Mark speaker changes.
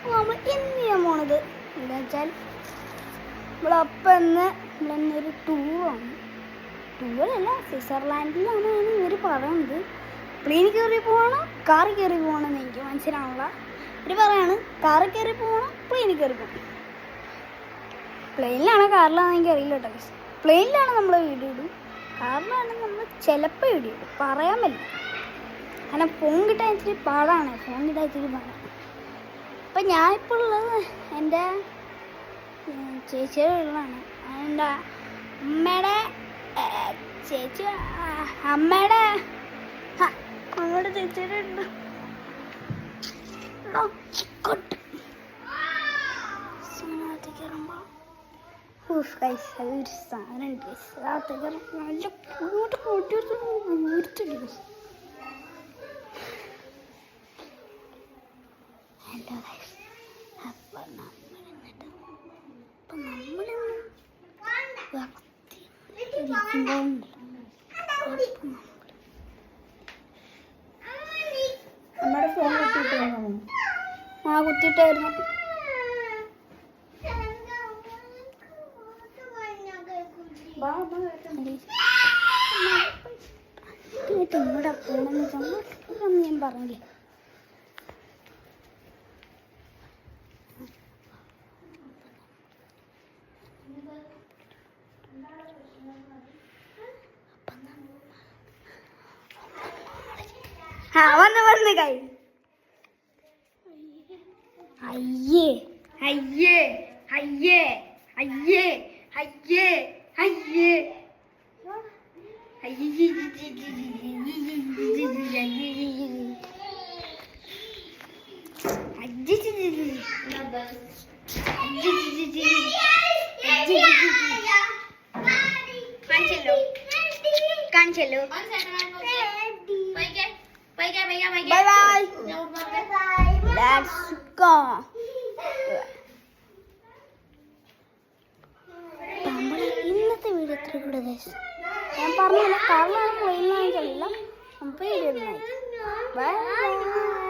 Speaker 1: നമ്മൾ എന്ത് ചെയ്യാൻ പോണത് എന്താ വെച്ചാൽ നമ്മളൊരു ടൂറാണ്. ടൂറല്ല, സ്വിറ്റ്സർലാൻഡിലാണ് ഇവർ പറയുന്നത്. പ്ലെയിനിൽ കയറി പോകണം, കാറിൽ കയറി പോകണമെന്ന് എനിക്ക് മനസ്സിലാവുള്ള. ഇവർ പറയാണ് കാറിൽ കയറി പോകണം, പ്ലെയിനിൽ കയറി പോകണം. പ്ലെയിനിലാണോ കാറിലാണോ എനിക്ക് അറിയില്ല കേട്ടോ. പ്ലെയിനിലാണ് നമ്മൾ വീഡിയോ ഇടും, കാറിലാണ് നമ്മൾ ചിലപ്പോൾ വീഡിയോ ഇടും, പറയാൻ പറ്റില്ല. കാരണം ഫോൺ കിട്ടാൻ ഇച്ചിരി പാടാണ്. അപ്പം ഞാനിപ്പോൾ ഉള്ളത് എൻ്റെ ചേച്ചിയുടെ വീട്ടിലാണ്. എൻ്റെ അമ്മയുടെ ചേച്ചി അമ്മയുടെ ചേച്ചിയുടെ ഉണ്ട്. അതൊരു സാധനം നല്ല കൂട്ട് കൂട്ടിയിട്ട് ഊരിച്ചില്ല. അപ്പം നമ്മളിന്ന് നമ്മുടെ ഫോൺ കുത്തിയിട്ടായിരുന്നു. കുത്തിയിട്ടായിരുന്നു. ഇങ്ങോട്ടാ പോണെന്ന് ഞാൻ പറഞ്ഞില്ലേ. വന്ന് കൈ അയ്യേ അയ്യേ അയ്യേ അയ്യേ അയ്യേ അയ്യേ കാണിച്ചല്ലോ. Bye bye. Let's go. നമ്മുടെ ഇന്നത്തെ വീഡിയോ എത്ര കൂടെ ഞാൻ പറഞ്ഞില്ല, കാരണം പ്ലെയിനിലാണെന്ന് കഴിയില്ല. നമുക്ക് വീഡിയോ ബൈ.